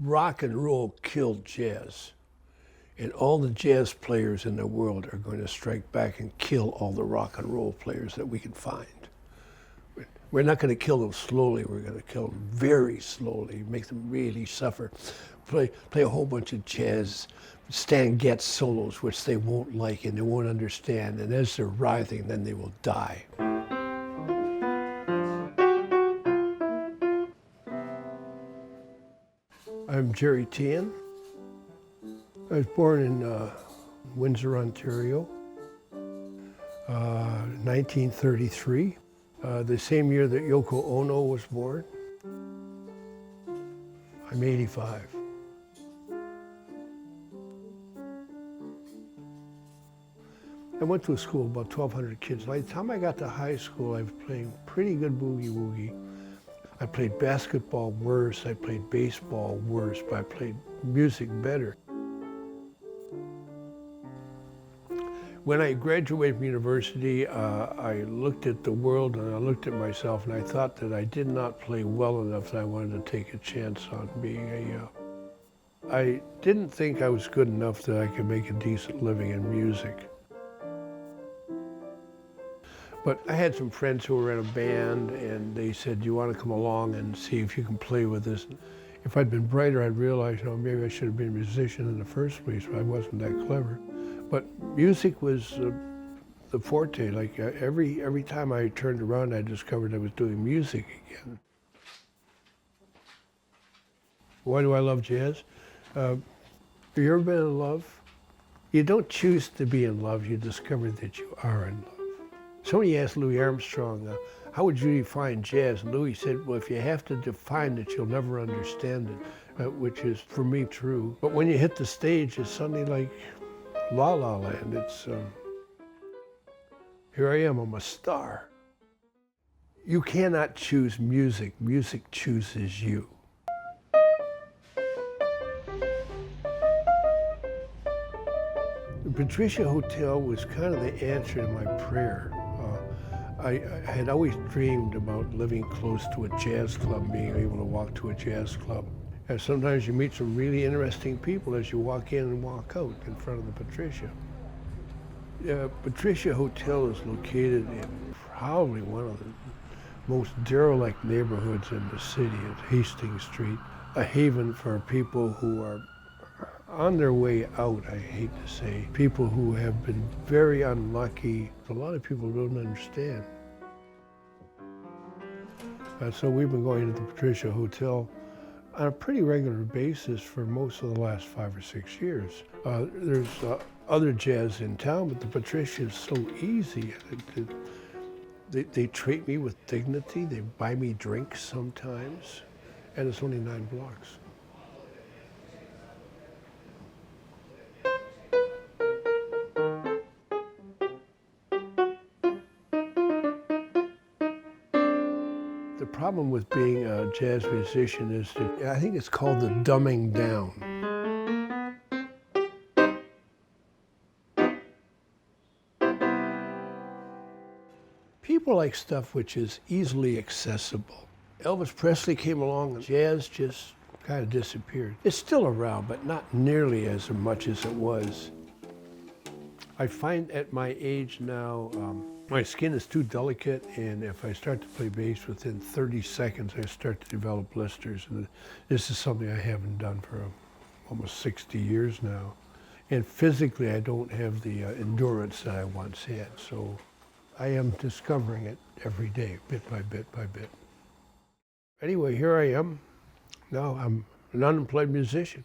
rock and roll killed jazz. And all the jazz players in the world are going to strike back and kill all the rock and roll players that we can find. We're not going to kill them slowly. We're going to kill them very slowly, make them really suffer. Play a whole bunch of jazz, Stan Getz solos, which they won't like and they won't understand. And as they're writhing, then they will die. I'm Gerry. I was born in Windsor, Ontario, 1933, the same year that Yoko Ono was born. I'm 85. I went to a school of about 1,200 kids. By the time I got to high school, I was playing pretty good boogie-woogie. I played basketball worse, I played baseball worse, but I played music better. When I graduated from university, I looked at the world and I looked at myself and I thought that I did not play well enough that I wanted to take a chance on being I didn't think I was good enough that I could make a decent living in music. But I had some friends who were in a band and they said, "Do you want to come along and see if you can play with us?" If I'd been brighter, I'd realize, maybe I should have been a musician in the first place, but I wasn't that clever. But music was the forte. Like every time I turned around, I discovered I was doing music again. Why do I love jazz? Have you ever been in love? You don't choose to be in love, you discover that you are in love. Somebody asked Louis Armstrong, how would you define jazz? And Louis said, well, if you have to define it, you'll never understand it, which is, for me, true. But when you hit the stage, it's suddenly like La La Land. It's, here I am, I'm a star. You cannot choose music. Music chooses you. The Patricia Hotel was kind of the answer to my prayer. I had always dreamed about living close to a jazz club, being able to walk to a jazz club. And sometimes you meet some really interesting people as you walk in and walk out in front of the Patricia. Patricia Hotel is located in probably one of the most derelict neighborhoods in the city at Hastings Street, a haven for people who are on their way out, I hate to say. People who have been very unlucky. A lot of people don't understand. So we've been going to the Patricia Hotel on a pretty regular basis for most of the last 5 or 6 years. There's other jazz in town, but the Patricia is so easy. They treat me with dignity. They buy me drinks sometimes, and it's only 9 blocks. The problem with being a jazz musician is that I think it's called the dumbing down. People like stuff which is easily accessible. Elvis Presley came along and jazz just kind of disappeared. It's still around, but not nearly as much as it was. I find at my age now, my skin is too delicate, and if I start to play bass within 30 seconds, I start to develop blisters. And this is something I haven't done for almost 60 years now. And physically, I don't have the endurance that I once had. So I am discovering it every day, bit by bit by bit. Anyway, here I am. Now I'm an unemployed musician.